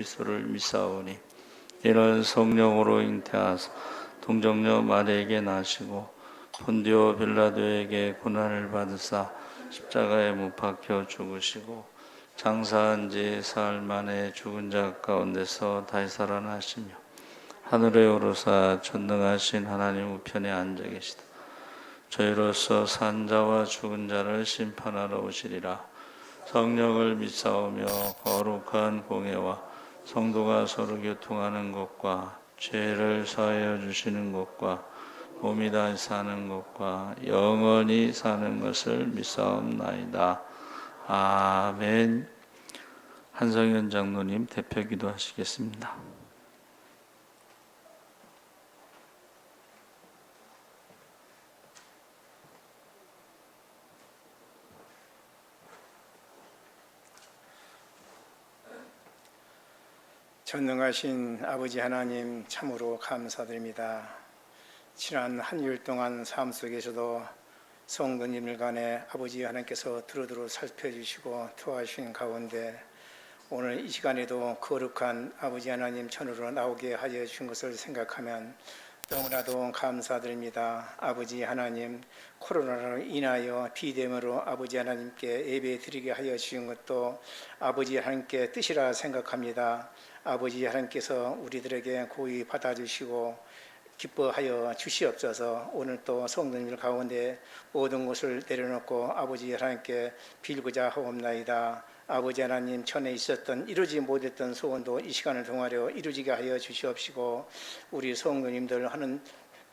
그리스도를 믿사오니 이는 성령으로 잉태하사 동정녀 마리에게 나시고 본디오 빌라도에게 고난을 받으사 십자가에 못 박혀 죽으시고 장사한 지 사흘 만에 죽은 자 가운데서 다시 살아나시며 하늘에 오르사 전능하신 하나님 우편에 앉아 계시다. 저희로서 산 자와 죽은 자를 심판하러 오시리라. 성령을 믿사오며 거룩한 공예와 성도가 서로 교통하는 것과 죄를 사하여 주시는 것과 몸이 다시 사는 것과 영원히 사는 것을 믿사옵나이다. 아멘. 한성현 장로님 대표 기도하시겠습니다. 전능하신 아버지 하나님 참으로 감사드립니다. 지난 한 주일 동안 삶 속에서도 성도님들 간에 아버지 하나님께서 두루두루 살펴주시고 도와주신 가운데 오늘 이 시간에도 거룩한 아버지 하나님 전으로 나오게 하여 주신 것을 생각하면 너무나도 감사드립니다. 아버지 하나님, 코로나로 인하여 비대면으로 아버지 하나님께 예배 드리게 하여 주신 것도 아버지 하나님께 뜻이라 생각합니다. 아버지 하나님께서 우리들에게 고이 받아주시고 기뻐하여 주시옵소서. 오늘 또 성도님들 가운데 모든 것을 내려놓고 아버지 하나님께 빌고자 하옵나이다. 아버지 하나님, 전에 있었던 이루지 못했던 소원도 이 시간을 통하여 이루지게 하여 주시옵시고 우리 성도님들 하는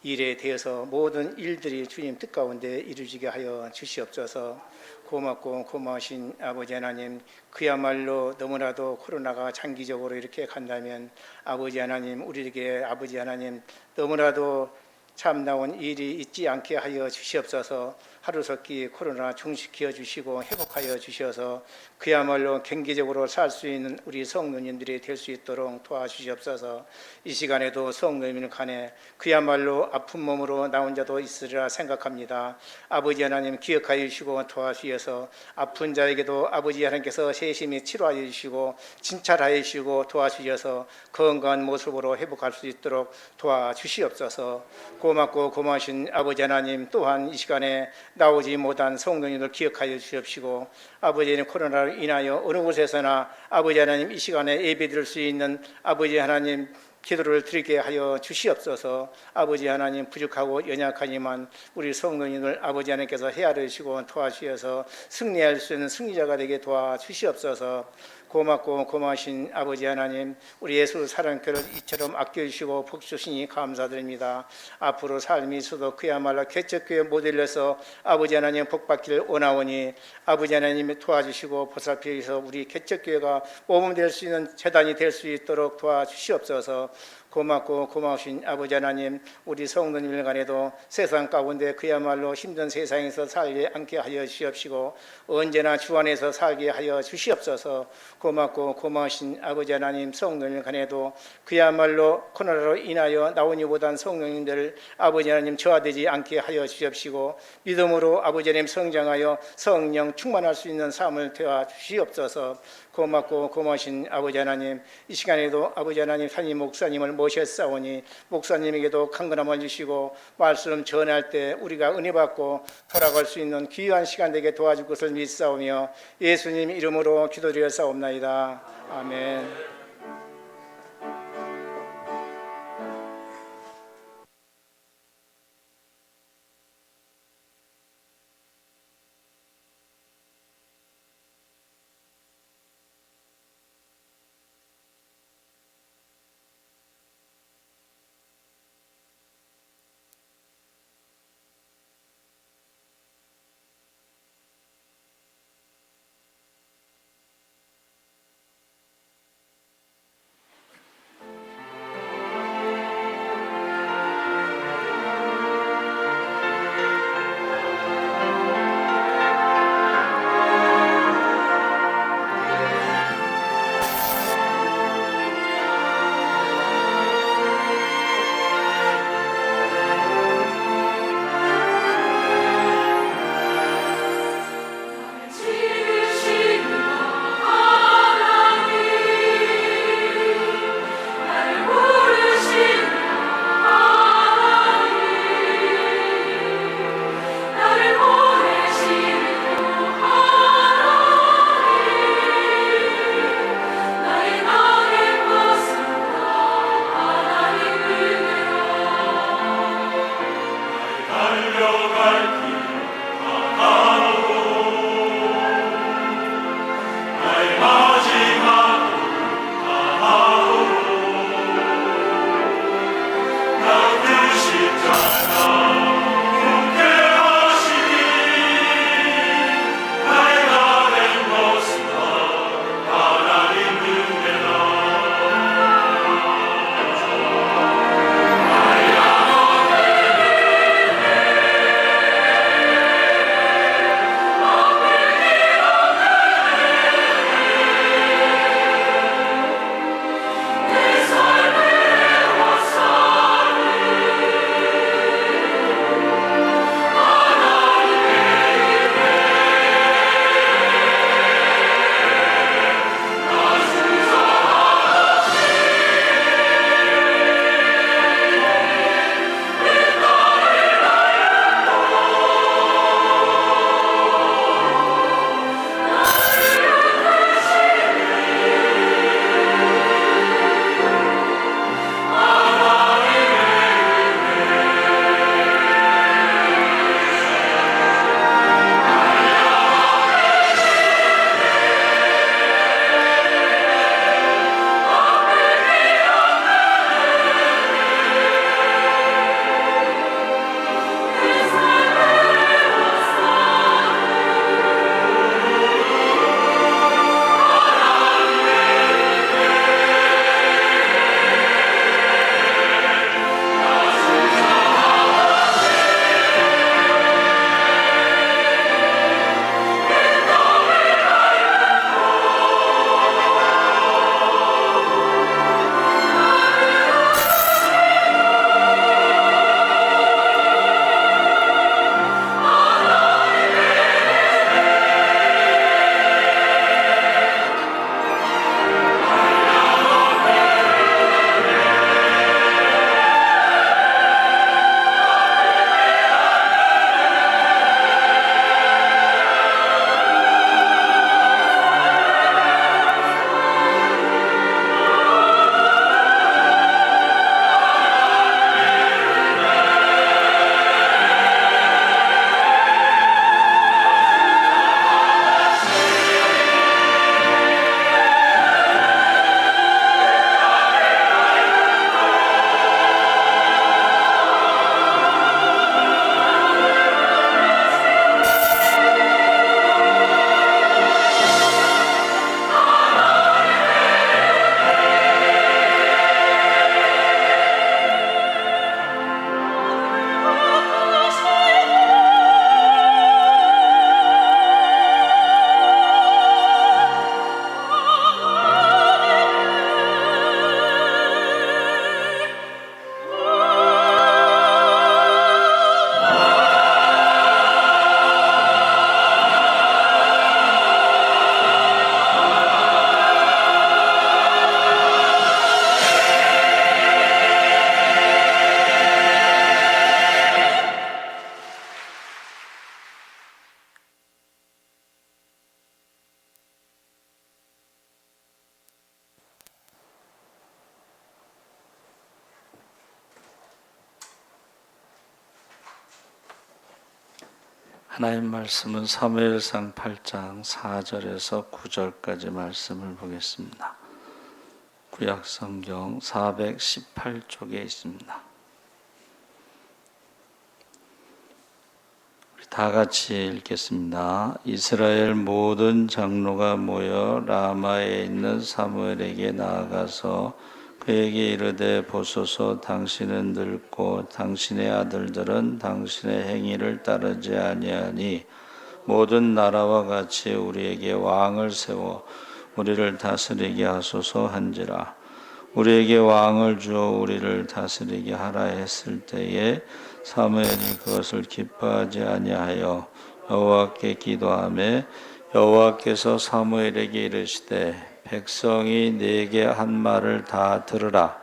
일에 대해서 모든 일들이 주님 뜻 가운데 이루어지게 하여 주시옵소서. 고맙고 고마우신 아버지 하나님, 그야말로 너무나도 코로나가 장기적으로 이렇게 간다면 아버지 하나님, 우리에게 아버지 하나님 너무나도 참나온 일이 있지 않게 하여 주시옵소서. 하루속히 코로나 종식시켜 주시고 회복하여 주셔서 그야말로 경기적으로 살 수 있는 우리 성도님들이 될 수 있도록 도와주시옵소서. 이 시간에도 성도님을 간에 그야말로 아픈 몸으로 나온 자도 있으리라 생각합니다. 아버지 하나님 기억하여 주시고 도와주셔서 아픈 자에게도 아버지 하나님께서 세심히 치료하여 주시고 진찰하여 주시고 도와주셔서 건강한 모습으로 회복할 수 있도록 도와주시옵소서. 고맙고 고마우신 아버지 하나님, 또한 이 시간에 나오지 못한 성도님들 기억하여 주시옵시고 아버지 하나님, 코로나로 인하여 어느 곳에서나 아버지 하나님 이 시간에 예배드릴 수 있는 아버지 하나님 기도를 드리게 하여 주시옵소서. 아버지 하나님, 부족하고 연약하지만 우리 성도님들 아버지 하나님께서 헤아려 주시고 도와주셔서 승리할 수 있는 승리자가 되게 도와주시옵소서. 고맙고 고마우신 아버지 하나님, 우리 예수 사랑교를 이처럼 아껴주시고 복주시니 감사드립니다. 앞으로 삶이 있어도 그야말로 개척교회 모델로서 아버지 하나님 복받기를 원하오니 아버지 하나님이 도와주시고 보살펴 주셔서 우리 개척교회가 모범될 수 있는 재단이 될 수 있도록 도와주시옵소서. 고맙고 고마우신 아버지 하나님, 우리 성도님들 간에도 세상 가운데 그야말로 힘든 세상에서 살게 않게 하여 주시옵시고 언제나 주 안에서 살게 하여 주시옵소서. 고맙고 고마우신 아버지 하나님, 성도님들 간에도 그야말로 코로나로 인하여 나오니 못한 성도님들 아버지 하나님 저하되지 않게 하여 주시옵시고 믿음으로 아버지 하나님 성장하여 성령 충만할 수 있는 삶을 되어 주시옵소서. 고맙고 고마우신 아버지 하나님, 이 시간에도 아버지 하나님 산임 목사님을 모셨사오니 목사님에게도 강건함을 주시고 말씀 전할 때 우리가 은혜 받고 돌아갈 수 있는 귀한 시간 되게 도와줄 것을 믿사오며 예수님 이름으로 기도드렸사옵나이다. 아멘. 하나님 말씀은 사무엘상 8장 4절에서 9절까지 말씀을 보겠습니다. 구약성경 418쪽에 있습니다. 우리 다 같이 읽겠습니다. 이스라엘 모든 장로가 모여 라마에 있는 사무엘에게 나아가서 그에게 이르되 보소서 당신은 늙고 당신의 아들들은 당신의 행위를 따르지 아니하니 모든 나라와 같이 우리에게 왕을 세워 우리를 다스리게 하소서 한지라. 우리에게 왕을 주어 우리를 다스리게 하라 했을 때에 사무엘이 그것을 기뻐하지 아니하여 여호와께 기도하며 여호와께서 사무엘에게 이르시되 백성이 네게 한 말을 다 들으라.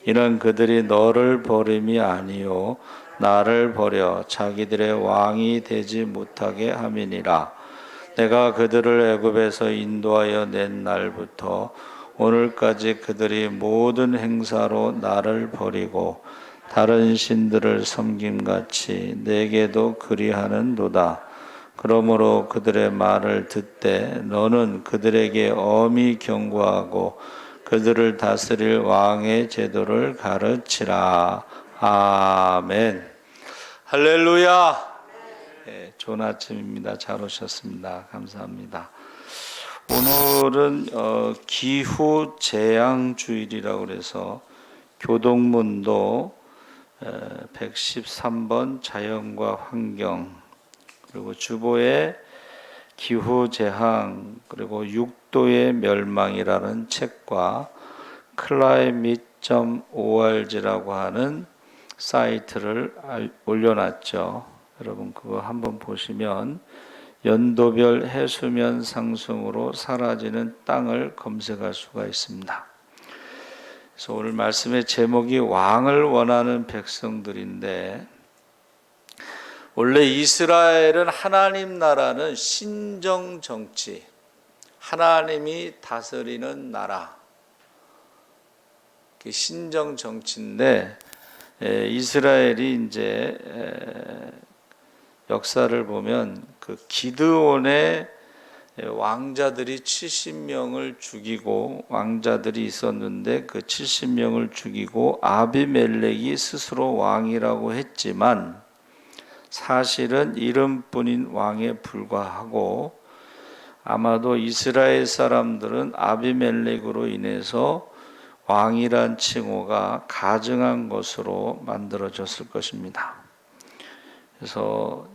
이는 그들이 너를 버림이 아니요 나를 버려 자기들의 왕이 되지 못하게 함이니라. 내가 그들을 애굽에서 인도하여 낸 날부터 오늘까지 그들이 모든 행사로 나를 버리고 다른 신들을 섬김같이 내게도 그리하는도다. 그러므로 그들의 말을 듣되 너는 그들에게 엄히 경고하고 그들을 다스릴 왕의 제도를 가르치라. 아멘. 할렐루야. 네, 좋은 아침입니다. 잘 오셨습니다. 감사합니다. 오늘은 기후 재앙 주일이라고 그래서 교동문도 113번 자연과 환경, 그리고 주보에 기후재앙, 그리고 6도의 멸망이라는 책과 climate.org라고 하는 사이트를 올려놨죠. 여러분 그거 한번 보시면 연도별 해수면 상승으로 사라지는 땅을 검색할 수가 있습니다. 그래서 오늘 말씀의 제목이 왕을 원하는 백성들인데, 원래 이스라엘은 하나님 나라는 신정 정치, 하나님이 다스리는 나라, 신정 정치인데 이스라엘이 이제 역사를 보면 그 기드온의 왕자들이 70명을 죽이고, 왕자들이 있었는데 그 70명을 죽이고 아비멜렉이 스스로 왕이라고 했지만 사실은 이름뿐인 왕에 불과하고, 아마도 이스라엘 사람들은 아비멜렉으로 인해서 왕이란 칭호가 가증한 것으로 만들어졌을 것입니다. 그래서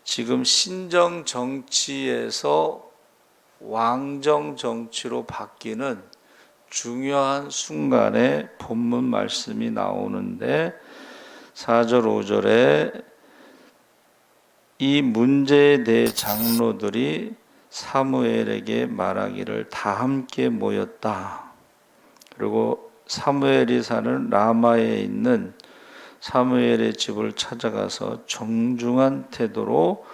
지금 신정 정치에서 왕정 정치로 바뀌는 중요한 순간에 본문 말씀이 나오는데 4절 5절에 이 문제에 대해 장로들이 사무엘에게 말하기를 다 함께 모였다. 그리고 사무엘이 사는 라마에 있는 사무엘의 집을 찾아가서 정중한 태도로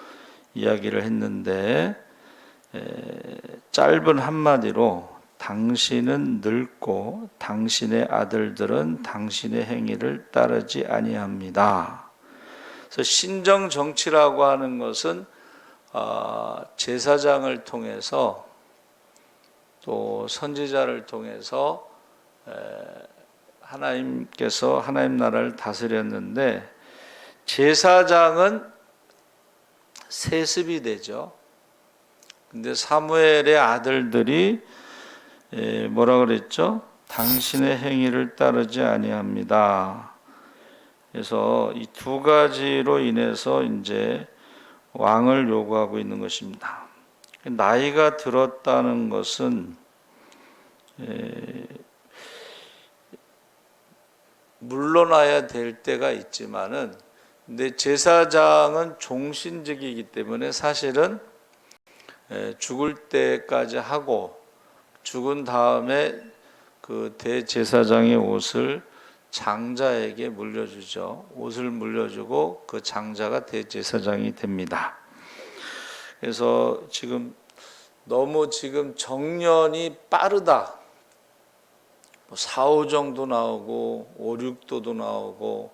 이야기를 했는데, 짧은 한마디로 당신은 늙고 당신의 아들들은 당신의 행위를 따르지 아니합니다. 그래서 신정 정치라고 하는 것은 제사장을 통해서 또 선지자를 통해서 하나님께서 하나님 나라를 다스렸는데, 제사장은 세습이 되죠. 근데 사무엘의 아들들이 뭐라 그랬죠? 당신의 행위를 따르지 아니합니다. 그래서 이 두 가지로 인해서 이제 왕을 요구하고 있는 것입니다. 나이가 들었다는 것은 물러나야 될 때가 있지만은, 근데 제사장은 종신직이기 때문에 사실은 죽을 때까지 하고, 죽은 다음에 그 대제사장의 옷을 장자에게 물려주죠. 옷을 물려주고 그 장자가 대제사장이 됩니다. 그래서 지금 너무 정년이 빠르다. 4, 5 정도 나오고 5, 6도도 나오고,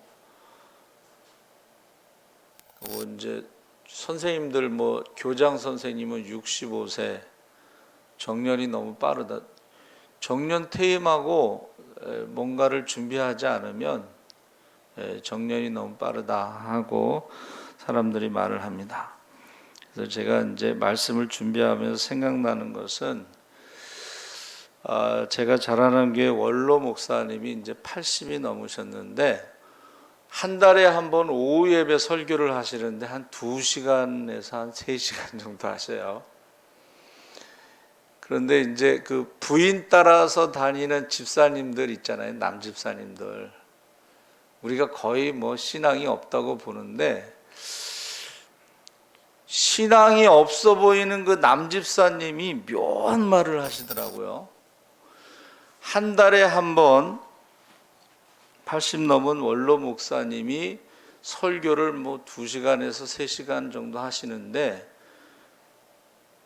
이제 선생님들 뭐 교장 선생님은 65세, 정년이 너무 빠르다. 정년 퇴임하고 뭔가를 준비하지 않으면 정년이 너무 빠르다 하고 사람들이 말을 합니다. 그래서 제가 이제 말씀을 준비하면서 생각나는 것은 제가 잘 아는 교회 원로 목사님이 이제 80이 넘으셨는데 한 달에 한 번 오후 예배 설교를 하시는데 한 2시간에서 한 3시간 정도 하셔요. 그런데 이제 그 부인 따라서 다니는 집사님들 있잖아요. 남집사님들. 우리가 거의 뭐 신앙이 없다고 보는데 신앙이 없어 보이는 그 남집사님이 묘한 말을 하시더라고요. 한 달에 한 번 80 넘은 원로 목사님이 설교를 뭐 2시간에서 3시간 정도 하시는데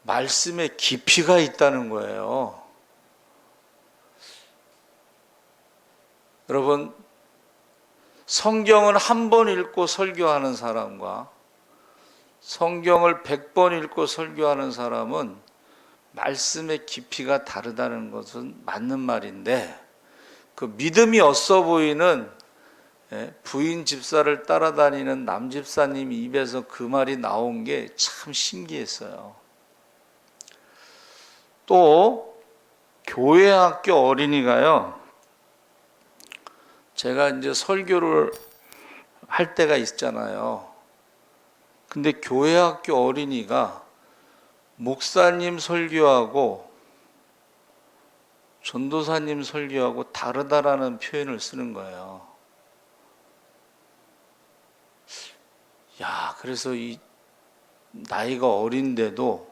말씀에 깊이가 있다는 거예요. 여러분, 성경을 한 번 읽고 설교하는 사람과 성경을 100번 읽고 설교하는 사람은 말씀의 깊이가 다르다는 것은 맞는 말인데 그 믿음이 없어 보이는 부인 집사를 따라다니는 남집사님 입에서 그 말이 나온 게 참 신기했어요. 또 교회 학교 어린이가요. 제가 이제 설교를 할 때가 있잖아요. 근데 교회 학교 어린이가 목사님 설교하고 전도사님 설교하고 다르다라는 표현을 쓰는 거예요. 야, 그래서 이 나이가 어린데도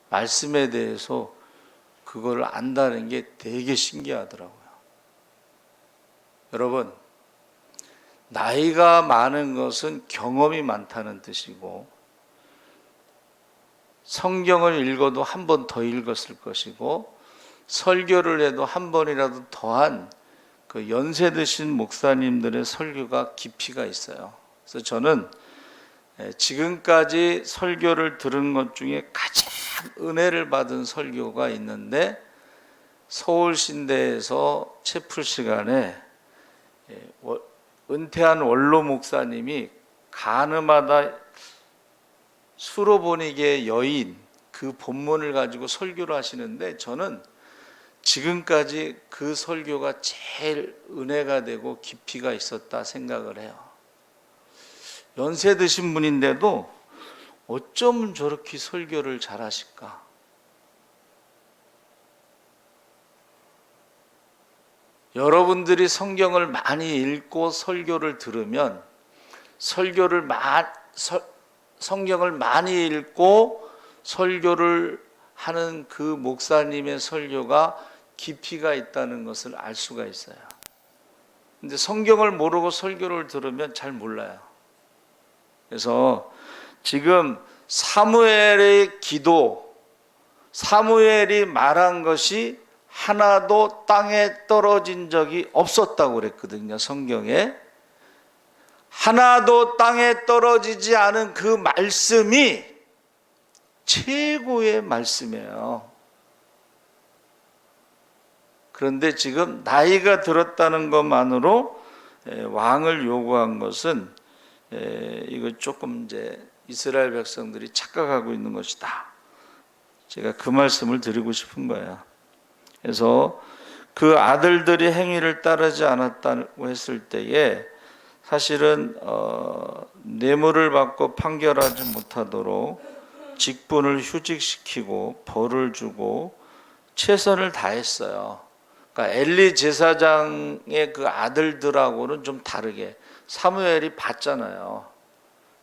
말씀에 대해서 그걸 안다는 게 되게 신기하더라고요. 여러분, 나이가 많은 것은 경험이 많다는 뜻이고 성경을 읽어도 한 번 더 읽었을 것이고 설교를 해도 한 번이라도 더한 그 연세 드신 목사님들의 설교가 깊이가 있어요. 그래서 저는 지금까지 설교를 들은 것 중에 가장 은혜를 받은 설교가 있는데 서울신대에서 채플 시간에 은퇴한 원로 목사님이 가늠하다 수로보니게의 여인 그 본문을 가지고 설교를 하시는데 저는 지금까지 그 설교가 제일 은혜가 되고 깊이가 있었다 생각을 해요. 연세 드신 분인데도 어쩜 저렇게 설교를 잘하실까? 여러분들이 성경을 많이 읽고 설교를 들으면 성경을 많이 읽고 설교를 하는 그 목사님의 설교가 깊이가 있다는 것을 알 수가 있어요. 근데 성경을 모르고 설교를 들으면 잘 몰라요. 그래서 지금 사무엘의 기도, 사무엘이 말한 것이 하나도 땅에 떨어진 적이 없었다고 그랬거든요. 성경에. 하나도 땅에 떨어지지 않은 그 말씀이 최고의 말씀이에요. 그런데 지금 나이가 들었다는 것만으로 왕을 요구한 것은 이거 조금 이제 이스라엘 백성들이 착각하고 있는 것이다. 제가 그 말씀을 드리고 싶은 거예요. 그래서 그 아들들이 행위를 따르지 않았다고 했을 때에 사실은 뇌물을 받고 판결하지 못하도록 직분을 휴직시키고 벌을 주고 최선을 다했어요. 그러니까 엘리 제사장의 그 아들들하고는 좀 다르게 사무엘이 봤잖아요.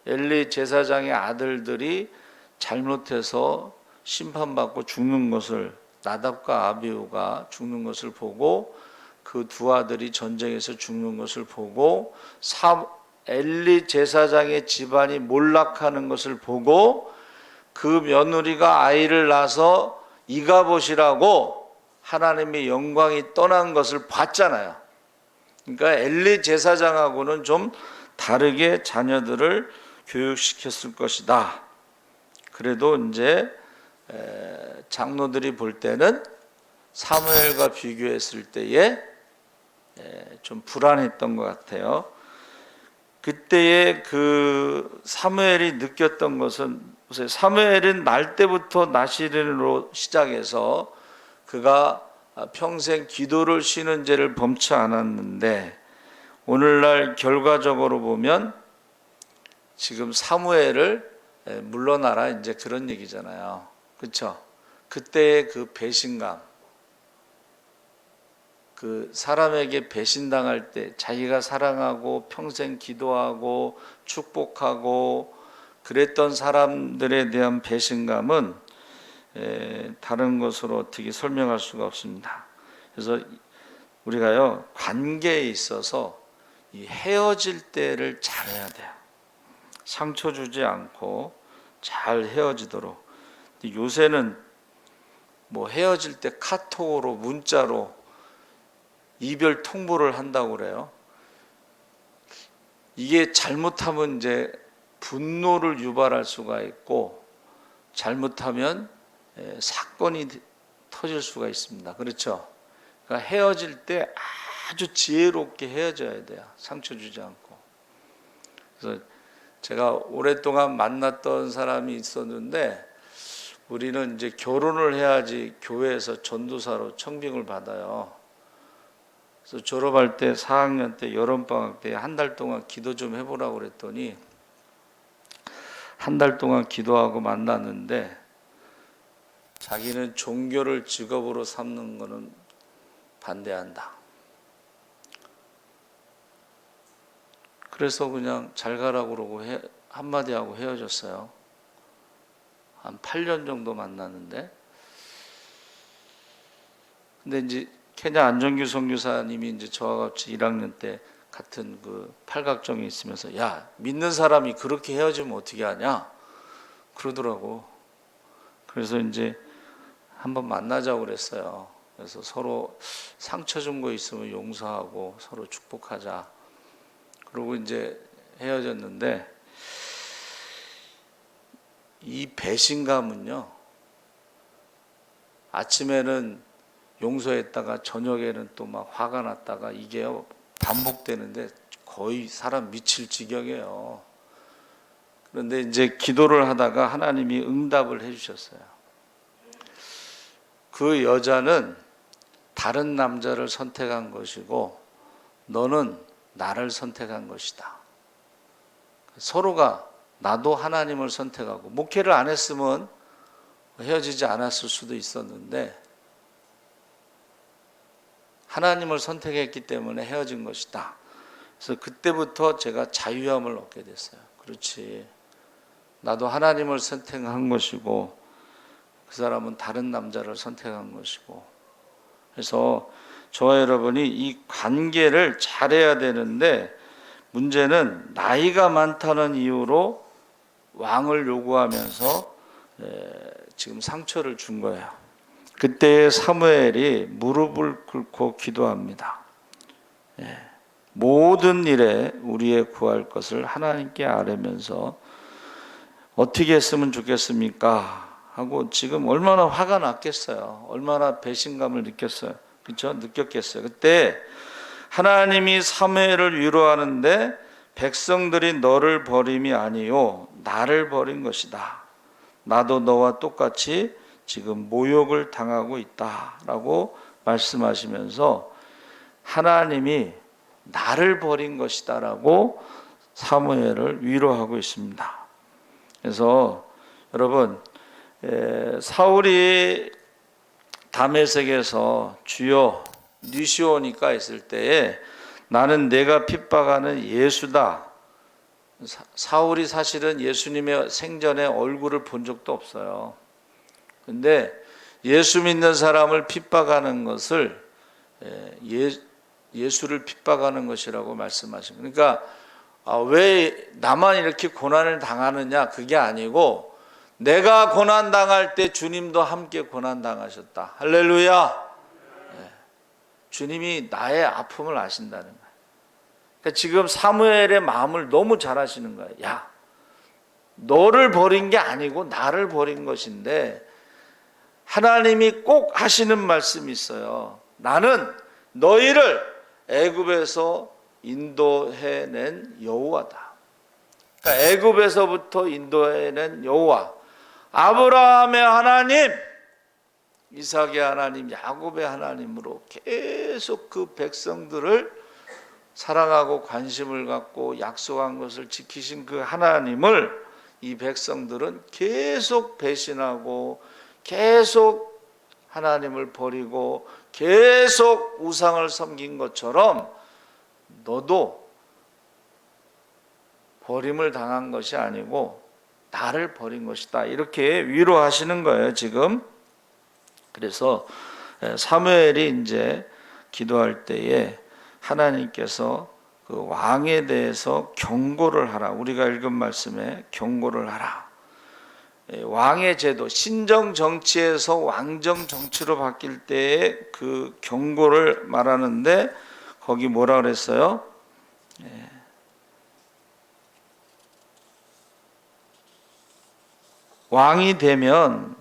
엘리 제사장의 아들들이 잘못해서 심판받고 죽는 것을 나답과 아비후가 죽는 것을 보고 그 두 아들이 전쟁에서 죽는 것을 보고 엘리 제사장의 집안이 몰락하는 것을 보고 그 며느리가 아이를 낳아서 이가봇이라고 하나님의 영광이 떠난 것을 봤잖아요. 그러니까 엘리 제사장하고는 좀 다르게 자녀들을 교육시켰을 것이다. 그래도 이제 장로들이 볼 때는 사무엘과 비교했을 때에 좀 불안했던 것 같아요. 그때의 그 사무엘이 느꼈던 것은, 보세요. 사무엘은 날 때부터 나시린으로 시작해서 그가 평생 기도를 쉬는 죄를 범치 않았는데, 오늘날 결과적으로 보면 지금 사무엘을 물러나라, 이제 그런 얘기잖아요. 그렇죠? 그때의 그 배신감, 그 사람에게 배신당할 때 자기가 사랑하고 평생 기도하고 축복하고 그랬던 사람들에 대한 배신감은 다른 것으로 어떻게 설명할 수가 없습니다. 그래서 우리가요, 관계에 있어서 이 헤어질 때를 잘해야 돼요. 상처 주지 않고 잘 헤어지도록. 요새는 뭐 헤어질 때 카톡으로, 문자로 이별 통보를 한다고 그래요. 이게 잘못하면 이제 분노를 유발할 수가 있고, 잘못하면 사건이 터질 수가 있습니다. 그렇죠? 그러니까 헤어질 때 아주 지혜롭게 헤어져야 돼요. 상처 주지 않고. 그래서 제가 오랫동안 만났던 사람이 있었는데, 우리는 이제 결혼을 해야지 교회에서 전도사로 청빙을 받아요. 그래서 졸업할 때 4학년 때 여름방학 때 한 달 동안 기도 좀 해보라고 그랬더니 한 달 동안 기도하고 만났는데, 자기는 종교를 직업으로 삼는 것은 반대한다. 그래서 그냥 잘 가라고 그러고 한마디 하고 헤어졌어요. 한 8년 정도 만났는데, 근데 이제 케냐 안정규 선교사님이 이제 저와 같이 1학년 때 같은 그 팔각정에 있으면서, 야, 믿는 사람이 그렇게 헤어지면 어떻게 하냐 그러더라고. 그래서 이제 한번 만나자고 그랬어요. 그래서 서로 상처 준 거 있으면 용서하고 서로 축복하자. 그러고 이제 헤어졌는데, 이 배신감은요, 아침에는 용서했다가 저녁에는 또 막 화가 났다가 이게 반복되는데 거의 사람 미칠 지경이에요. 그런데 이제 기도를 하다가 하나님이 응답을 해주셨어요. 그 여자는 다른 남자를 선택한 것이고 너는 나를 선택한 것이다. 서로가, 나도 하나님을 선택하고, 목회를 안 했으면 헤어지지 않았을 수도 있었는데 하나님을 선택했기 때문에 헤어진 것이다. 그래서 그때부터 제가 자유함을 얻게 됐어요. 그렇지, 나도 하나님을 선택한 것이고 그 사람은 다른 남자를 선택한 것이고. 그래서 저와 여러분이 이 관계를 잘해야 되는데, 문제는 나이가 많다는 이유로 왕을 요구하면서 지금 상처를 준 거예요. 그때 사무엘이 무릎을 꿇고 기도합니다. 모든 일에 우리의 구할 것을 하나님께 아뢰면서 어떻게 했으면 좋겠습니까? 하고 지금 얼마나 화가 났겠어요. 얼마나 배신감을 느꼈어요. 그렇죠? 느꼈겠어요. 그때 하나님이 사무엘을 위로하는데, 백성들이 너를 버림이 아니요 나를 버린 것이다. 나도 너와 똑같이 지금 모욕을 당하고 있다라고 말씀하시면서 하나님이 나를 버린 것이다라고 사무엘을 위로하고 있습니다. 그래서 여러분, 사울이 다메섹에서 주여 니시오니까 했을 때에 나는 내가 핍박하는 예수다. 사울이 사실은 예수님의 생전에 얼굴을 본 적도 없어요. 근데 예수 믿는 사람을 핍박하는 것을 예수를 핍박하는 것이라고 말씀하십니다. 그러니까 왜 나만 이렇게 고난을 당하느냐, 그게 아니고 내가 고난 당할 때 주님도 함께 고난 당하셨다. 할렐루야. 주님이 나의 아픔을 아신다는 거예요. 그러니까 지금 사무엘의 마음을 너무 잘 아시는 거예요. 야, 너를 버린 게 아니고 나를 버린 것인데, 하나님이 꼭 하시는 말씀이 있어요. 나는 너희를 애굽에서 인도해낸 여호와다. 그러니까 애굽에서부터 인도해낸 여호와, 아브라함의 하나님, 이삭의 하나님, 야곱의 하나님으로 계속 그 백성들을 사랑하고 관심을 갖고 약속한 것을 지키신 그 하나님을 이 백성들은 계속 배신하고 계속 하나님을 버리고 계속 우상을 섬긴 것처럼 너도 버림을 당한 것이 아니고 나를 버린 것이다, 이렇게 위로하시는 거예요 지금. 그래서 사무엘이 이제 기도할 때에 하나님께서 그 왕에 대해서 경고를 하라, 우리가 읽은 말씀에 경고를 하라. 왕의 제도, 신정 정치에서 왕정 정치로 바뀔 때의 그 경고를 말하는데, 거기 뭐라 그랬어요? 왕이 되면,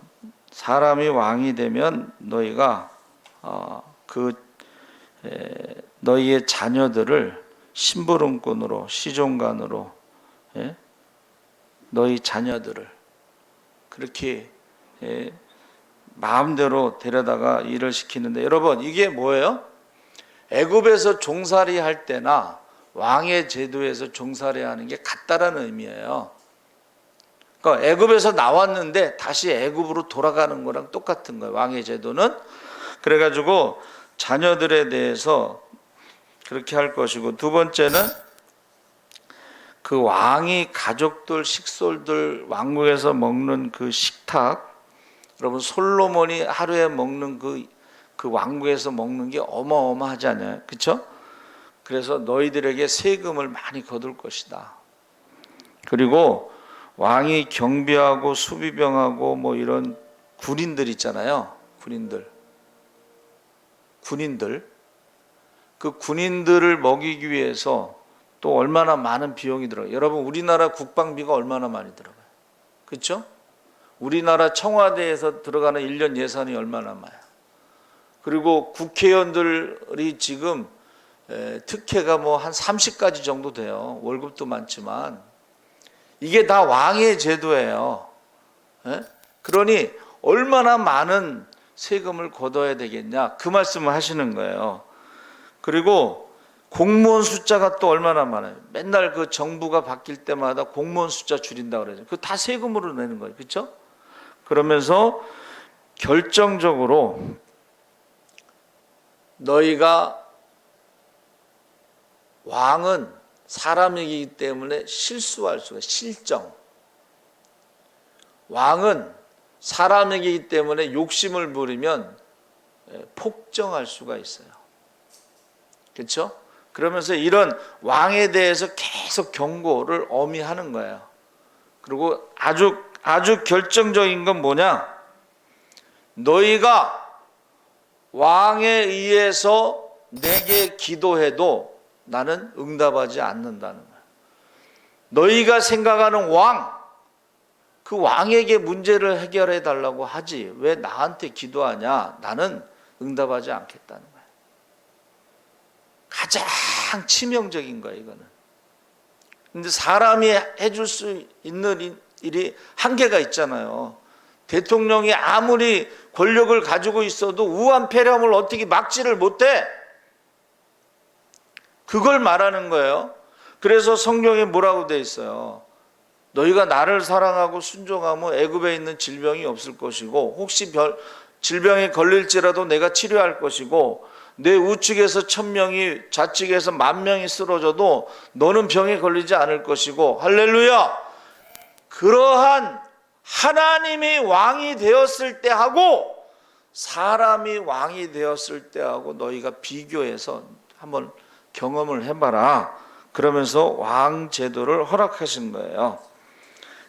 사람이 왕이 되면 너희가 너희의 자녀들을 심부름꾼으로, 시종간으로, 너희 자녀들을 그렇게 마음대로 데려다가 일을 시키는데, 여러분 이게 뭐예요? 애굽에서 종살이 할 때나 왕의 제도에서 종살이 하는 게 같다라는 의미예요. 그러니까 애굽에서 나왔는데 다시 애굽으로 돌아가는 거랑 똑같은 거예요, 왕의 제도는. 그래가지고 자녀들에 대해서 그렇게 할 것이고, 두 번째는 그 왕이 가족들, 식솔들, 왕국에서 먹는 그 식탁, 여러분 솔로몬이 하루에 먹는 그 왕국에서 먹는 게 어마어마하잖아요, 그렇죠? 그래서 너희들에게 세금을 많이 거둘 것이다. 그리고 왕이 경비하고 수비병하고 뭐 이런 군인들 있잖아요, 군인들 그 군인들을 먹이기 위해서 또 얼마나 많은 비용이 들어가요. 여러분 우리나라 국방비가 얼마나 많이 들어가요, 그렇죠? 우리나라 청와대에서 들어가는 1년 예산이 얼마나 많아요. 그리고 국회의원들이 지금 특혜가 뭐 한 30가지 정도 돼요. 월급도 많지만 이게 다 왕의 제도예요. 그러니 얼마나 많은 세금을 걷어야 되겠냐, 그 말씀을 하시는 거예요. 그리고 공무원 숫자가 또 얼마나 많아요. 맨날 그 정부가 바뀔 때마다 공무원 숫자 줄인다 그러죠. 그 다 세금으로 내는 거예요, 그렇죠? 그러면서 결정적으로 너희가, 왕은 사람이기 때문에 실수할 수가, 실정. 왕은 사람이기 때문에 욕심을 부리면 폭정할 수가 있어요, 그렇죠? 그러면서 이런 왕에 대해서 계속 경고를 엄히하는 거예요. 그리고 아주 결정적인 건 뭐냐? 너희가 왕에 의해서 내게 기도해도 나는 응답하지 않는다는 거예요. 너희가 생각하는 왕, 그 왕에게 문제를 해결해 달라고 하지 왜 나한테 기도하냐? 나는 응답하지 않겠다는 거예요. 가장 치명적인 거예요, 이거는. 근데 사람이 해줄 수 있는 일이 한계가 있잖아요. 대통령이 아무리 권력을 가지고 있어도 우한폐렴을 어떻게 막지를 못해? 그걸 말하는 거예요. 그래서 성경에 뭐라고 돼 있어요? 너희가 나를 사랑하고 순종하면 애굽에 있는 질병이 없을 것이고, 혹시 질병에 걸릴지라도 내가 치료할 것이고, 내 우측에서 1000명이 좌측에서 10,000명이 쓰러져도 너는 병에 걸리지 않을 것이고, 할렐루야. 그러한 하나님이 왕이 되었을 때하고 사람이 왕이 되었을 때하고 너희가 비교해서 한번 경험을 해봐라. 그러면서 왕 제도를 허락하신 거예요.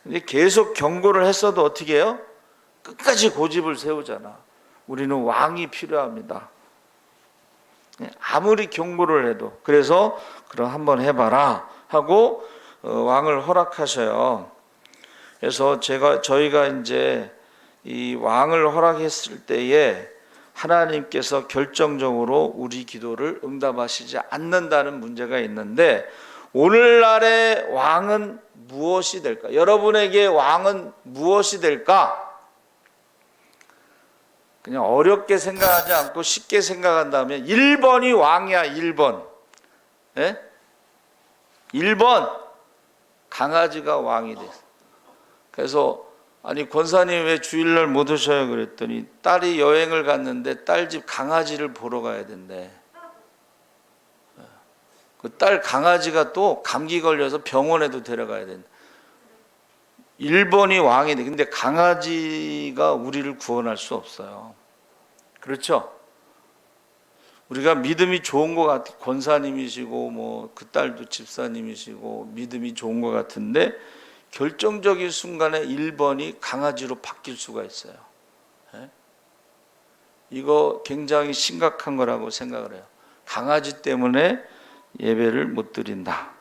근데 계속 경고를 했어도 어떻게 해요? 끝까지 고집을 세우잖아. 우리는 왕이 필요합니다. 아무리 경고를 해도. 그래서 그럼 한번 해봐라 하고 왕을 허락하셔요. 그래서 저희가 이제 이 왕을 허락했을 때에 하나님께서 결정적으로 우리 기도를 응답하시지 않는다는 문제가 있는데, 오늘날의 왕은 무엇이 될까? 여러분에게 왕은 무엇이 될까? 그냥 어렵게 생각하지 않고 쉽게 생각한다면 1번이 왕이야. 1번. 예? 1번 강아지가 왕이 됐어. 그래서 아니 권사님 왜 주일날 못 오셔요? 그랬더니 딸이 여행을 갔는데 딸 집 강아지를 보러 가야 된대. 그 딸 강아지가 또 감기 걸려서 병원에도 데려가야 된대. 1번이 왕이 돼. 근데 강아지가 우리를 구원할 수 없어요. 그렇죠? 우리가 믿음이 좋은 것 같아. 권사님이시고 뭐 그 딸도 집사님이시고 믿음이 좋은 것 같은데 결정적인 순간에 1번이 강아지로 바뀔 수가 있어요. 이거 굉장히 심각한 거라고 생각을 해요. 강아지 때문에 예배를 못 드린다.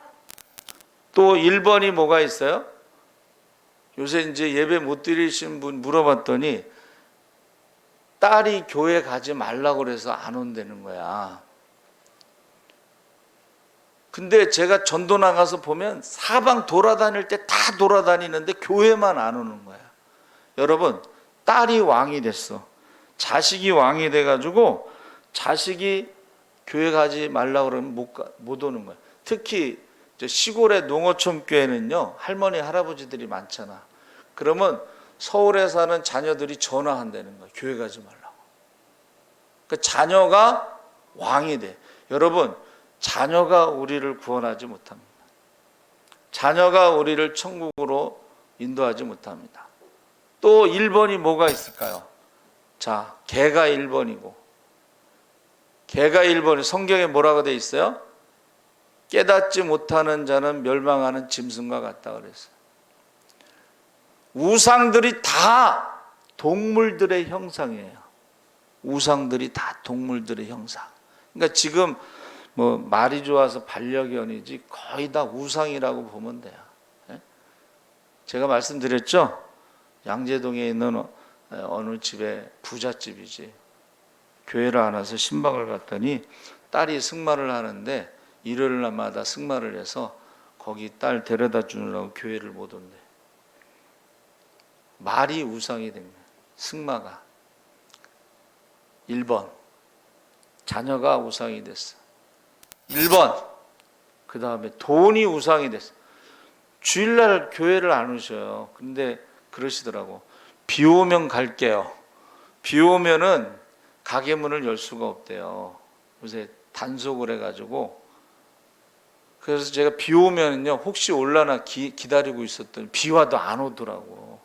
또 1번이 뭐가 있어요? 요새 이제 예배 못 드리신 분 물어봤더니 딸이 교회 가지 말라고 그래서 안 온다는 거야. 근데 제가 전도 나가서 보면 사방 돌아다닐 때 다 돌아다니는데 교회만 안 오는 거야. 여러분, 딸이 왕이 됐어. 자식이 왕이 돼가지고 자식이 교회 가지 말라고 그러면 못 오는 거야. 특히 시골의 농어촌 교회는요, 할머니 할아버지들이 많잖아. 그러면 서울에 사는 자녀들이 전화한다는 거야. 교회 가지 말라고. 그 자녀가 왕이 돼. 여러분, 자녀가 우리를 구원하지 못합니다. 자녀가 우리를 천국으로 인도하지 못합니다. 또 1번이 뭐가 있을까요? 자, 개가 1번이고, 개가 1번이 성경에 뭐라고 돼 있어요? 깨닫지 못하는 자는 멸망하는 짐승과 같다 그랬어요. 우상들이 다 동물들의 형상이에요. 우상들이 다 동물들의 형상. 그러니까 지금 뭐 말이 좋아서 반려견이지 거의 다 우상이라고 보면 돼요. 제가 말씀드렸죠? 양재동에 있는 어느 집에 부잣집이지. 교회를 안 와서 신방을 갔더니 딸이 승마를 하는데 일요일 날마다 승마를 해서 거기 딸 데려다 주느라고 교회를 못 온대. 말이 우상이 된 거예요. 승마가. 1번. 자녀가 우상이 됐어. 1번. 그 다음에 돈이 우상이 됐어. 주일날 교회를 안 오셔요. 근데 그러시더라고. 비 오면 갈게요. 비 오면은 가게 문을 열 수가 없대요. 요새 단속을 해가지고. 그래서 제가 비 오면요, 혹시 올라나 기다리고 있었더니 비 와도 안 오더라고.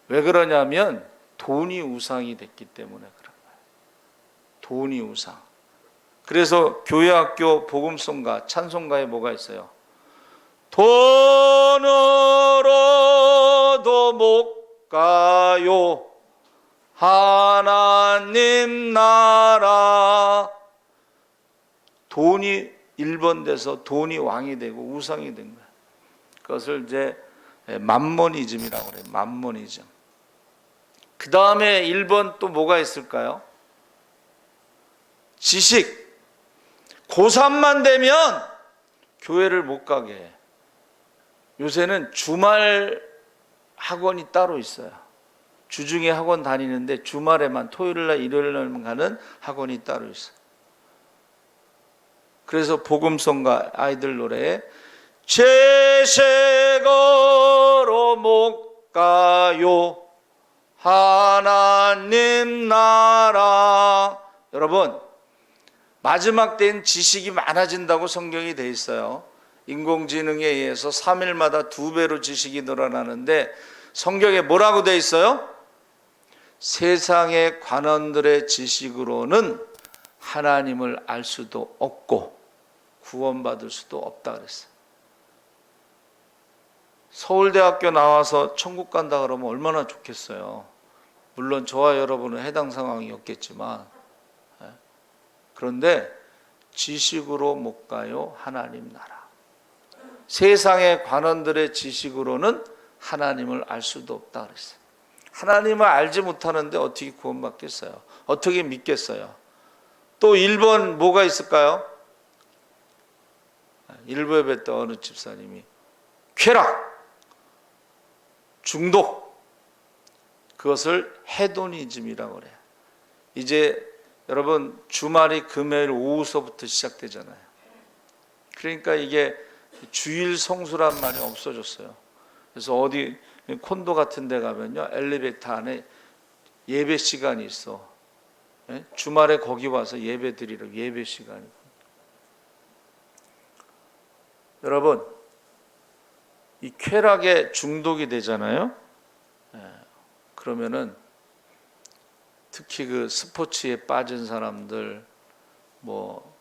왜 그러냐면 돈이 우상이 됐기 때문에 그런 거예요. 돈이 우상. 그래서 교회학교 복음송가, 찬송가에 뭐가 있어요? 돈으로도 못 가요 하나님 나라. 돈이 1번 돼서 돈이 왕이 되고 우상이 된 거예요. 그것을 이제 맘모니즘이라고 그래요. 맘모니즘. 그 다음에 1번 또 뭐가 있을까요? 지식. 고3만 되면 교회를 못 가게 해. 요새는 주말 학원이 따로 있어요. 주중에 학원 다니는데 주말에만, 토요일날 일요일날만 가는 학원이 따로 있어요. 그래서 복음송가 아이들 노래에 채색으로 못 가요 하나님 나라. 여러분, 마지막 때는 지식이 많아진다고 성경이 돼 있어요. 인공지능에 의해서 3일마다 2배로 지식이 늘어나는데 성경에 뭐라고 돼 있어요? 세상의 관원들의 지식으로는 하나님을 알 수도 없고 구원받을 수도 없다 그랬어요. 서울대학교 나와서 천국 간다 그러면 얼마나 좋겠어요. 물론 저와 여러분은 해당 상황이었겠지만, 그런데 지식으로 못 가요 하나님 나라. 세상의 관원들의 지식으로는 하나님을 알 수도 없다 그랬어요. 하나님을 알지 못하는데 어떻게 구원받겠어요? 어떻게 믿겠어요? 또 1번 뭐가 있을까요? 일부 예배 때 어느 집사님이 쾌락, 중독, 그것을 헤도니즘이라고 그래요. 이제 여러분 주말이 금요일 오후서부터 시작되잖아요. 그러니까 이게 주일 성수란 말이 없어졌어요. 그래서 어디 콘도 같은 데 가면요, 엘리베이터 안에 예배 시간이 있어. 예? 주말에 거기 와서 예배 드리러 예배 시간이. 여러분, 이 쾌락에 중독이 되잖아요. 예. 그러면은 특히 그 스포츠에 빠진 사람들, 뭐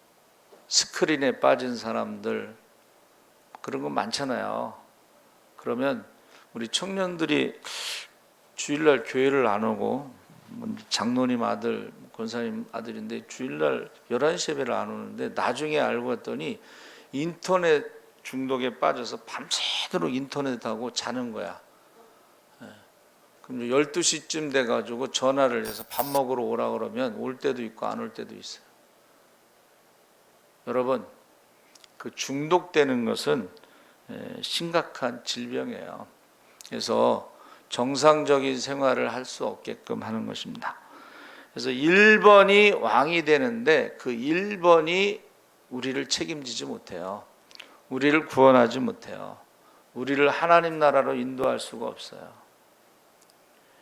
스크린에 빠진 사람들, 그런 거 많잖아요. 그러면 우리 청년들이 주일날 교회를 안 오고, 장로님 아들, 권사님 아들인데 주일날 11시 예배를 안 오는데, 나중에 알고 봤더니 인터넷 중독에 빠져서 밤새도록 인터넷하고 자는 거야. 그럼 12시쯤 돼가지고 전화를 해서 밥 먹으러 오라 그러면 올 때도 있고 안 올 때도 있어요. 여러분, 그 중독되는 것은 심각한 질병이에요. 그래서 정상적인 생활을 할 수 없게끔 하는 것입니다. 그래서 1번이 왕이 되는데 그 1번이 우리를 책임지지 못해요. 우리를 구원하지 못해요. 우리를 하나님 나라로 인도할 수가 없어요.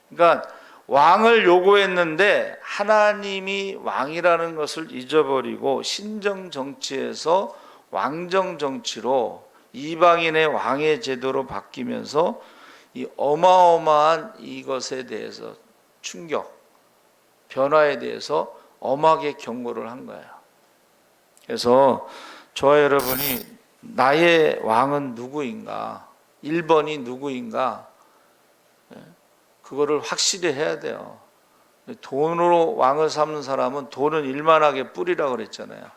그러니까 왕을 요구했는데 하나님이 왕이라는 것을 잊어버리고 신정 정치에서 왕정 정치로 이방인의 왕의 제도로 바뀌면서 이 어마어마한 이것에 대해서 충격, 변화에 대해서 엄하게 경고를 한 거예요. 그래서 저와 여러분이 나의 왕은 누구인가, 1번이 누구인가, 그거를 확실히 해야 돼요. 돈으로 왕을 삼는 사람은 돈은 일만하게 뿌리라고 그랬잖아요.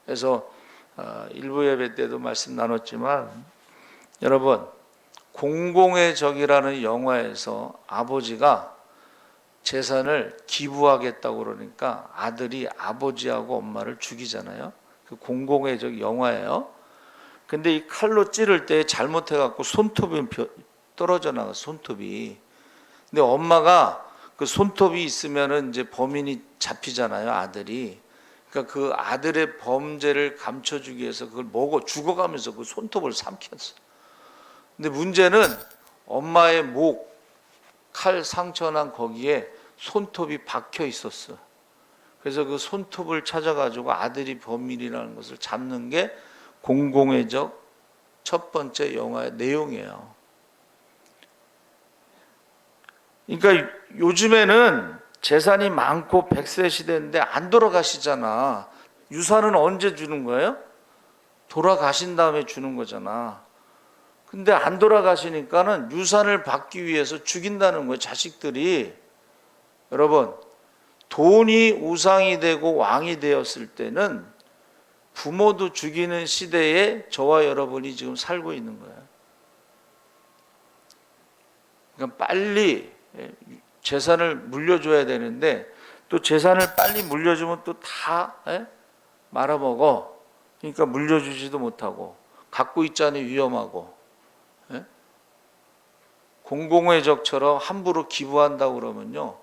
그래서 일부 예배 때도 말씀 나눴지만, 여러분, 공공의 적이라는 영화에서 아버지가 재산을 기부하겠다고 그러니까 아들이 아버지하고 엄마를 죽이잖아요. 그 공공의 적 영화예요. 근데 이 칼로 찌를 때 잘못해갖고 손톱이 떨어져 나가, 손톱이. 근데 엄마가 그 손톱이 있으면은 이제 범인이 잡히잖아요, 아들이. 그러니까 그 아들의 범죄를 감춰주기 위해서 그걸 먹어 죽어가면서 그 손톱을 삼켰어. 근데 문제는 엄마의 목, 칼 상처난 거기에 손톱이 박혀 있었어. 그래서 그 손톱을 찾아가지고 아들이 범인이라는 것을 잡는 게 공공의 적 첫 번째 영화의 내용이에요. 그러니까 요즘에는 재산이 많고 100세 시대인데 안 돌아가시잖아. 유산은 언제 주는 거예요? 돌아가신 다음에 주는 거잖아. 근데 안 돌아가시니까는 유산을 받기 위해서 죽인다는 거예요, 자식들이. 여러분, 돈이 우상이 되고 왕이 되었을 때는 부모도 죽이는 시대에 저와 여러분이 지금 살고 있는 거예요. 그러니까 빨리 재산을 물려줘야 되는데, 또 재산을 빨리 물려주면 또 다 말아먹어. 그러니까 물려주지도 못하고, 갖고 있자니 위험하고, 공공의 적처럼 함부로 기부한다고 그러면요,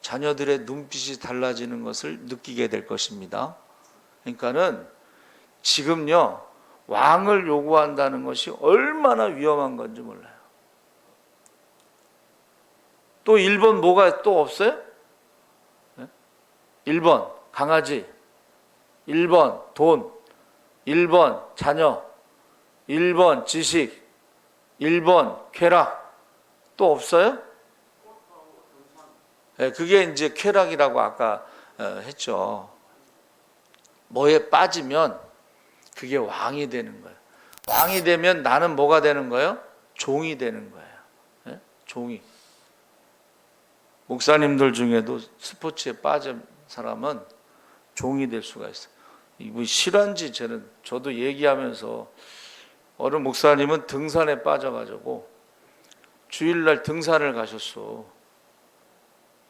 자녀들의 눈빛이 달라지는 것을 느끼게 될 것입니다. 그러니까는 지금요, 왕을 요구한다는 것이 얼마나 위험한 건지 몰라요. 또 1번 뭐가 또 없어요? 1번 강아지, 1번 돈, 1번 자녀, 1번 지식, 1번 쾌락. 또 없어요? 그게 이제 쾌락이라고 아까 했죠. 뭐에 빠지면 그게 왕이 되는 거예요. 왕이 되면 나는 뭐가 되는 거예요? 종이 되는 거예요. 종이. 목사님들 중에도 스포츠에 빠진 사람은 종이 될 수가 있어요. 이거 실한지 저도 얘기하면서 어느 목사님은 등산에 빠져가지고 주일날 등산을 가셨어.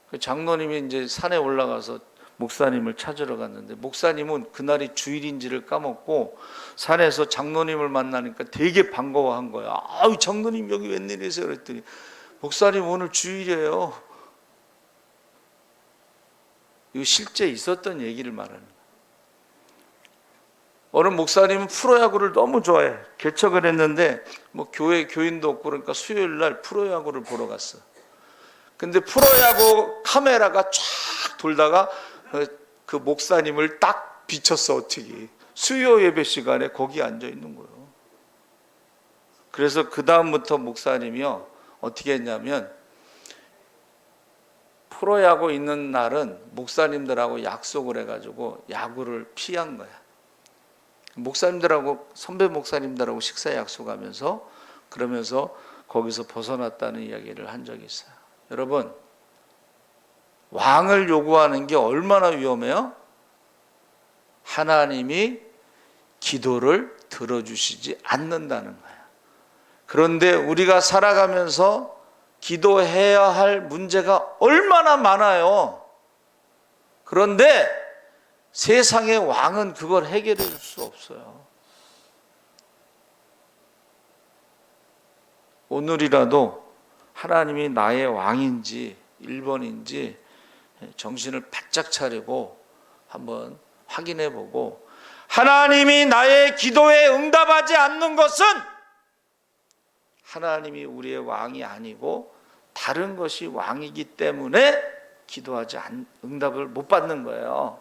그 장로님이 이제 산에 올라가서 목사님을 찾으러 갔는데 목사님은 그날이 주일인지를 까먹고 산에서 장로님을 만나니까 되게 반가워한 거야. 아유, 장로님 여기 웬일이세요? 그랬더니 목사님 오늘 주일이에요. 이거 실제 있었던 얘기를 말하는 거야. 어느 목사님은 프로야구를 너무 좋아해. 개척을 했는데 뭐 교회 교인도 없고 그러니까 수요일 날 프로야구를 보러 갔어. 근데 프로야구 카메라가 쫙 돌다가 그 목사님을 딱 비쳤어. 어떻게 수요 예배 시간에 거기 앉아 있는 거예요. 그래서 그 다음부터 목사님이요 어떻게 했냐면 프로야구 있는 날은 목사님들하고 약속을 해가지고 야구를 피한 거야. 목사님들하고 선배 목사님들하고 식사 약속하면서 그러면서 거기서 벗어났다는 이야기를 한 적이 있어요. 여러분, 왕을 요구하는 게 얼마나 위험해요? 하나님이 기도를 들어주시지 않는다는 거예요. 그런데 우리가 살아가면서 기도해야 할 문제가 얼마나 많아요. 그런데 세상의 왕은 그걸 해결해 줄 수 없어요. 오늘이라도 하나님이 나의 왕인지 1번인지 정신을 바짝 차리고 한번 확인해 보고, 하나님이 나의 기도에 응답하지 않는 것은 하나님이 우리의 왕이 아니고 다른 것이 왕이기 때문에 기도하지 응답을 못 받는 거예요.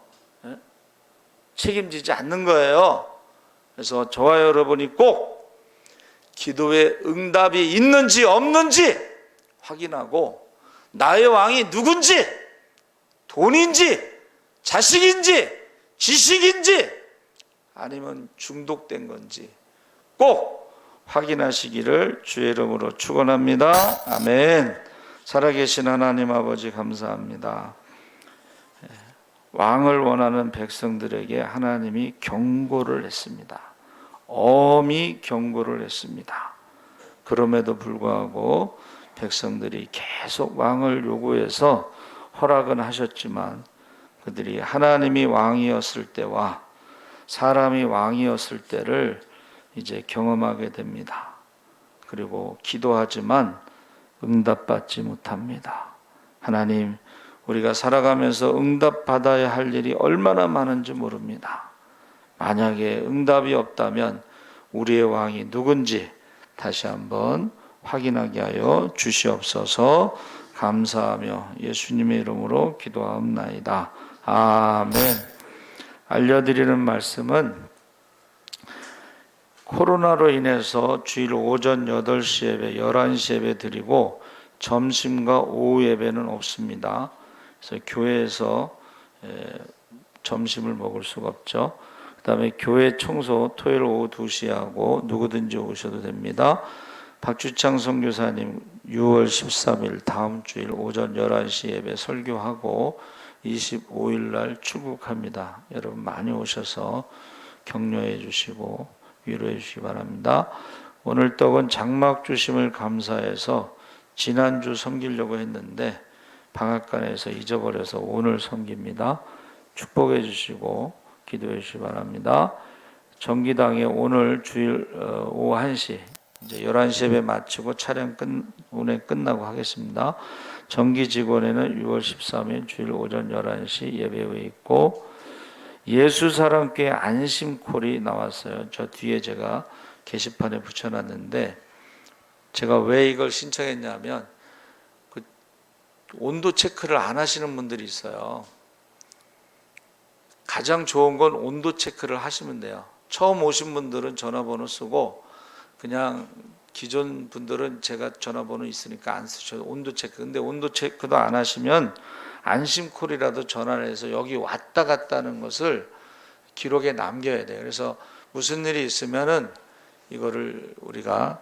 책임지지 않는 거예요. 그래서 저와 여러분이 꼭 기도에 응답이 있는지 없는지 확인하고 나의 왕이 누군지, 돈인지 자식인지 지식인지 아니면 중독된 건지 꼭 확인하시기를 주의 이름으로 축원합니다. 아멘. 살아계신 하나님 아버지 감사합니다. 왕을 원하는 백성들에게 하나님이 경고를 했습니다. 엄히 경고를 했습니다. 그럼에도 불구하고 백성들이 계속 왕을 요구해서 허락은 하셨지만 그들이 하나님이 왕이었을 때와 사람이 왕이었을 때를 이제 경험하게 됩니다. 그리고 기도하지만 응답받지 못합니다. 하나님, 우리가 살아가면서 응답받아야 할 일이 얼마나 많은지 모릅니다. 만약에 응답이 없다면 우리의 왕이 누군지 다시 한번 확인하게 하여 주시옵소서. 감사하며 예수님의 이름으로 기도하옵나이다. 아멘. 알려드리는 말씀은 코로나로 인해서 주일 오전 8시 예배, 11시 예배 드리고 점심과 오후 예배는 없습니다. 그래서 교회에서 점심을 먹을 수가 없죠. 그 다음에 교회 청소 토요일 오후 2시에 하고 누구든지 오셔도 됩니다. 박주창 선교사님 6월 13일 다음 주일 오전 11시 예배 설교하고 25일 날 출국합니다. 여러분 많이 오셔서 격려해 주시고 위로해 주시기 바랍니다. 오늘 떡은 장막 주심을 감사해서 지난주 섬기려고 했는데 방앗간에서 잊어버려서 오늘 섬깁니다. 축복해 주시고 기도해 주시기 바랍니다. 정기당에 오늘 주일 오후 1시 이제 11시 예배 마치고 촬영 운행 끝나고 하겠습니다. 정기 직원에는 6월 13일 주일 오전 11시 예배회 있고 예수사랑교회 안심콜이 나왔어요. 저 뒤에 제가 게시판에 붙여놨는데 제가 왜 이걸 신청했냐면 그 온도 체크를 안 하시는 분들이 있어요. 가장 좋은 건 온도 체크를 하시면 돼요. 처음 오신 분들은 전화번호 쓰고 그냥 기존 분들은 제가 전화번호 있으니까 안 쓰셔도 온도 체크. 근데 온도 체크도 안 하시면 안심콜이라도 전화를 해서 여기 왔다 갔다 하는 것을 기록에 남겨야 돼요. 그래서 무슨 일이 있으면은 이거를 우리가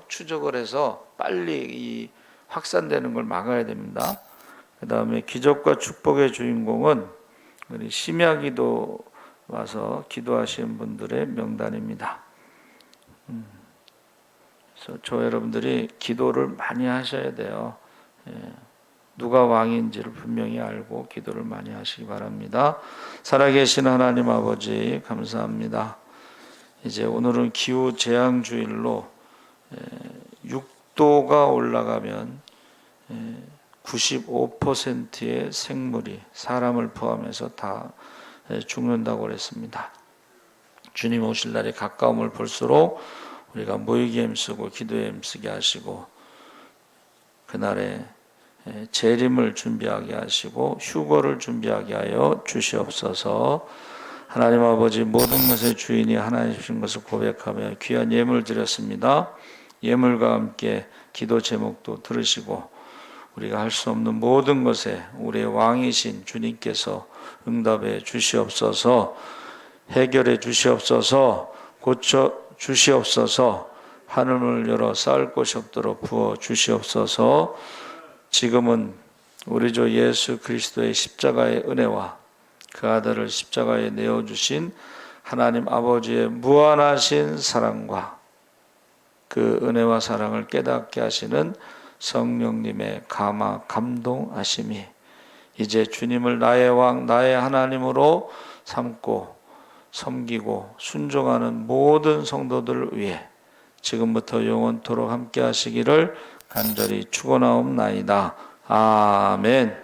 추적을 해서 빨리 이 확산되는 걸 막아야 됩니다. 그 다음에 기적과 축복의 주인공은 우리 심야기도 와서 기도하시는 분들의 명단입니다. 그래서 저 여러분들이 기도를 많이 하셔야 돼요. 누가 왕인지를 분명히 알고 기도를 많이 하시기 바랍니다. 살아계신 하나님 아버지 감사합니다. 이제 오늘은 기후 재앙 주일로 6도가 올라가면 95%의 생물이 사람을 포함해서 다 죽는다고 그랬습니다. 주님 오실 날이 가까움을 볼수록 우리가 모이기에 힘쓰고 기도에 힘쓰게 하시고 그날에 재림을 준비하게 하시고 휴거를 준비하게 하여 주시옵소서. 하나님 아버지 모든 것의 주인이 하나님이신 것을 고백하며 귀한 예물 드렸습니다. 예물과 함께 기도 제목도 들으시고 우리가 할 수 없는 모든 것에 우리의 왕이신 주님께서 응답해 주시옵소서. 해결해 주시옵소서. 고쳐 주시옵소서. 하늘을 열어 쌓을 곳이 없도록 부어 주시옵소서. 지금은 우리 주 예수 그리스도의 십자가의 은혜와 그 아들을 십자가에 내어주신 하나님 아버지의 무한하신 사랑과 그 은혜와 사랑을 깨닫게 하시는 성령님의 감동하심이 이제 주님을 나의 왕 나의 하나님으로 삼고 섬기고 순종하는 모든 성도들을 위해 지금부터 영원토록 함께 하시기를 간절히 축원하옵나이다. 아멘.